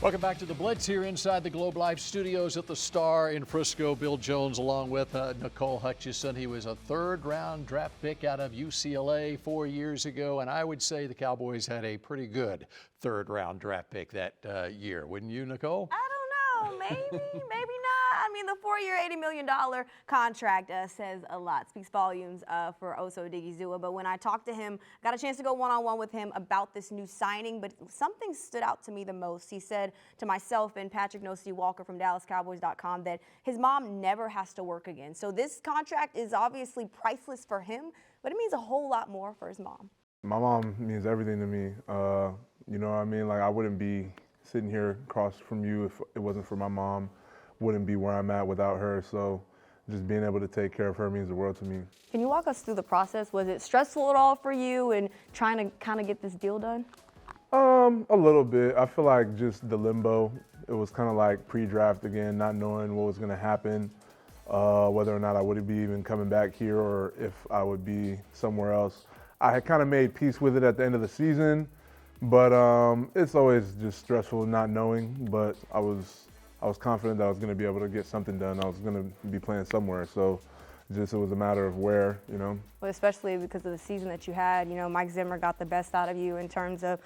Welcome back to the Blitz here inside the Globe Life studios at the Star in Frisco. Bill Jones along with Nicole Hutchison. He was a third-round draft pick out of UCLA 4 years ago, and I would say the Cowboys had a pretty good third-round draft pick that year. Wouldn't you, Nicole? I don't know. Maybe, maybe not. I mean, the 4-year, $80 million contract says a lot, speaks volumes for Osa Odighizuwa. But when I talked to him, got a chance to go one-on-one with him about this new signing, but something stood out to me the most. He said to myself and Patrick Nosey-Walker from DallasCowboys.com that his mom never has to work again. So this contract is obviously priceless for him, but it means a whole lot more for his mom. My mom means everything to me. You know what I mean? Like, I wouldn't be sitting here across from you if it wasn't for my mom. Wouldn't be where I'm at without her. So just being able to take care of her means the world to me. Can you walk us through the process? Was it stressful at all for you and trying to kind of get this deal done? A little bit. I feel like just the limbo. It was kind of like pre-draft again, not knowing what was going to happen, whether or not I would be even coming back here or if I would be somewhere else. I had kind of made peace with it at the end of the season, but it's always just stressful not knowing. But I was confident that I was going to be able to get something done. I was going to be playing somewhere, so it was a matter of where, you know. Well, especially because of the season that you had, you know, Mike Zimmer got the best out of you in terms of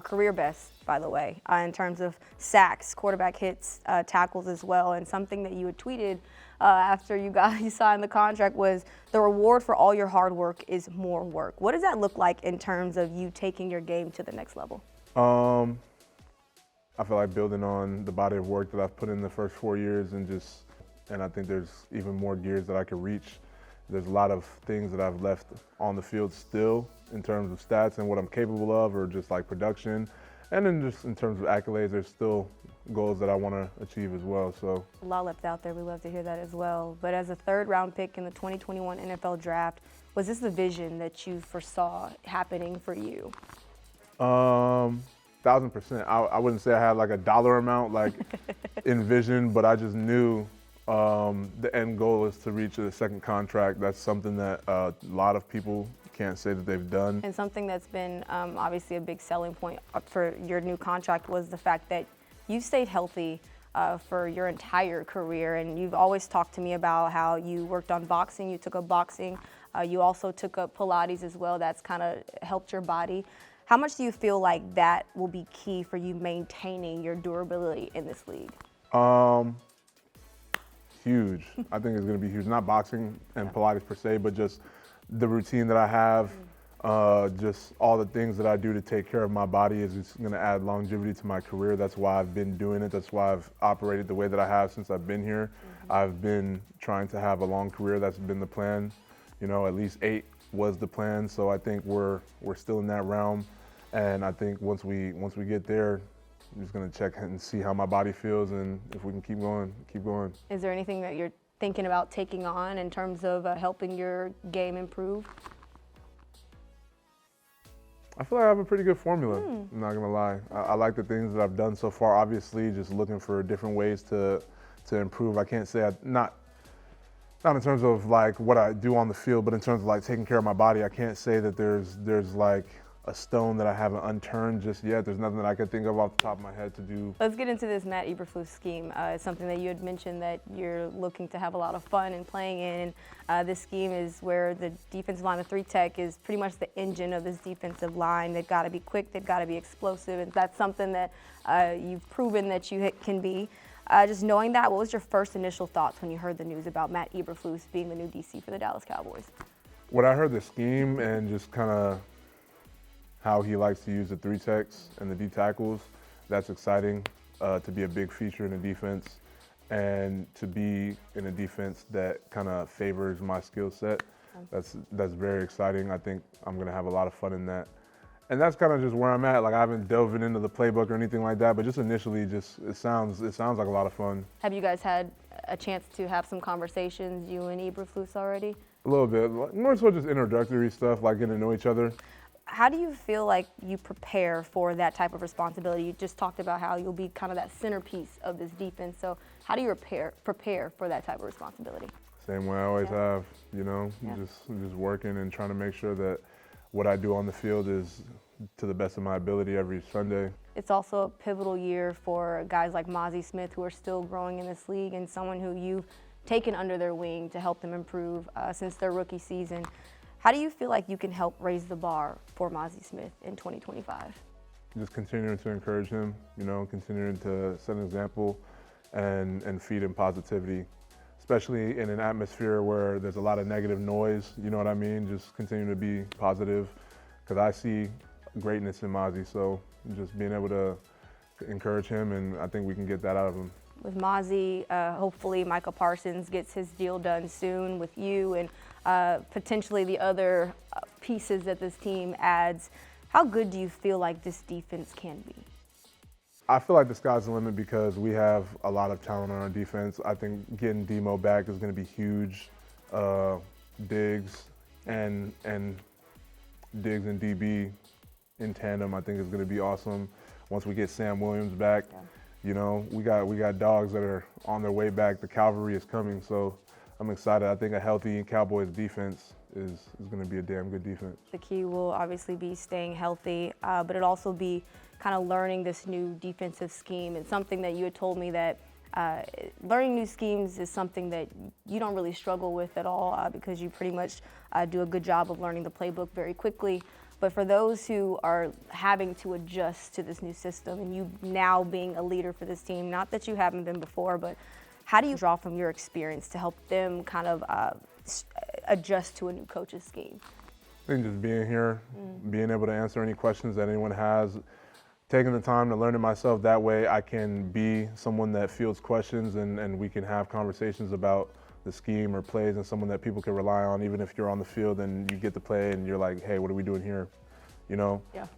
career best, by the way, in terms of sacks, quarterback hits, tackles as well. And something that you had tweeted after you signed the contract was the reward for all your hard work is more work. What does that look like in terms of you taking your game to the next level? I feel like building on the body of work that I've put in the first 4 years and I think there's even more gears that I could reach. There's a lot of things that I've left on the field still in terms of stats and what I'm capable of, or just like production. And then just in terms of accolades, there's still goals that I want to achieve as well. So a lot left out there. We love to hear that as well. But as a third-round pick in the 2021 NFL Draft, was this the vision that you foresaw happening for you? 1,000%. I wouldn't say I had like a dollar amount like in vision, but I just knew the end goal is to reach a second contract. That's something that a lot of people can't say that they've done. And something that's been obviously a big selling point for your new contract was the fact that you stayed healthy for your entire career. And you've always talked to me about how you worked on boxing, you took up boxing, you also took up Pilates as well. That's kind of helped your body. How much do you feel like that will be key for you maintaining your durability in this league? Huge. I think it's going to be huge. Not boxing and Pilates per se, but just the routine that I have, just all the things that I do to take care of my body is just going to add longevity to my career. That's why I've been doing it. That's why I've operated the way that I have since I've been here. I've been trying to have a long career. That's been the plan. You know, at least 8 was the plan. So I think we're still in that realm. And I think once we get there, I'm just going to check and see how my body feels, and if we can keep going, keep going. Is there anything that you're thinking about taking on in terms of helping your game improve? I feel like I have a pretty good formula, I'm not going to lie. I like the things that I've done so far. Obviously, just looking for different ways to improve. I can't say not in terms of like what I do on the field, but in terms of like taking care of my body. I can't say that there's like a stone that I haven't unturned just yet. There's nothing that I could think of off the top of my head to do. Let's get into this Matt Eberflus scheme. It's something that you had mentioned that you're looking to have a lot of fun in playing in. This scheme is where the defensive line, the 3-tech, is pretty much the engine of this defensive line. They've got to be quick, they've got to be explosive, and that's something that you've proven that you can be. Just knowing that, what was your first initial thoughts when you heard the news about Matt Eberflus being the new DC for the Dallas Cowboys? When I heard the scheme and just kind of how he likes to use the 3-techs and the D tackles, that's exciting to be a big feature in the defense and to be in a defense that kind of favors my skill set. That's very exciting. I think I'm going to have a lot of fun in that. And that's kind of just where I'm at. Like, I haven't delved into the playbook or anything like that, but just initially, it sounds like a lot of fun. Have you guys had a chance to have some conversations, you and Eberflus, already? A little bit. More so just introductory stuff, like getting to know each other. How do you feel like you prepare for that type of responsibility? You just talked about how you'll be kind of that centerpiece of this defense. So how do you prepare for that type of responsibility? Same way I always have, you know, just working and trying to make sure that what I do on the field is to the best of my ability every Sunday. it's also a pivotal year for guys like Mazi Smith, who are still growing in this league, and someone who you've taken under their wing to help them improve since their rookie season. How do you feel like you can help raise the bar for Mazi Smith in 2025? Just continuing to encourage him, continuing to set an example and feed him positivity, especially in an atmosphere where there's a lot of negative noise, you know what I mean? Just continue to be positive, because I see greatness in Mazi, so just being able to encourage him, and I think we can get that out of him. With Mazi, hopefully Micah Parsons gets his deal done soon with you, and potentially the other pieces that this team adds. How good do you feel like this defense can be? I feel like the sky's the limit because we have a lot of talent on our defense. I think getting Demo back is going to be huge. Diggs and Diggs and DB in tandem, I think, is going to be awesome. Once we get Sam Williams back, we got dogs that are on their way back. The cavalry is coming, so I'm excited. I think a healthy Cowboys defense is going to be a damn good defense. The key will obviously be staying healthy, but it'll also be kind of learning this new defensive scheme. It's something that you had told me that learning new schemes is something that you don't really struggle with at all because you pretty much do a good job of learning the playbook very quickly. But for those who are having to adjust to this new system, and you now being a leader for this team, not that you haven't been before, but how do you draw from your experience to help them kind of adjust to a new coach's scheme? I think just being here, being able to answer any questions that anyone has, taking the time to learn it myself. That way I can be someone that fields questions and we can have conversations about the scheme or plays, and someone that people can rely on, even if you're on the field and you get the play and you're like, hey, what are we doing here?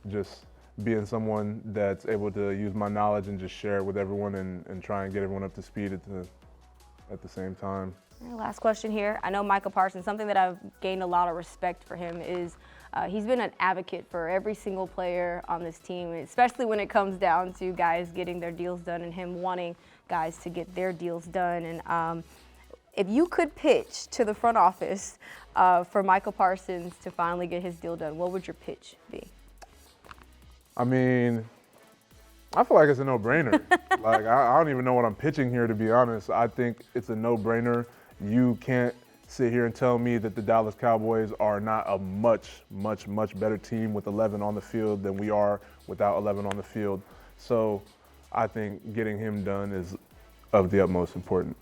Just being someone that's able to use my knowledge and just share it with everyone and try and get everyone up to speed at the same time. Last question here. I know Micah Parsons, something that I've gained a lot of respect for him is he's been an advocate for every single player on this team, especially when it comes down to guys getting their deals done and him wanting guys to get their deals done. And if you could pitch to the front office for Micah Parsons to finally get his deal done, what would your pitch be? I mean, I feel like it's a no-brainer. Like, I don't even know what I'm pitching here, to be honest. I think it's a no-brainer. You can't sit here and tell me that the Dallas Cowboys are not a much, much, much better team with 11 on the field than we are without 11 on the field. So I think getting him done is of the utmost importance.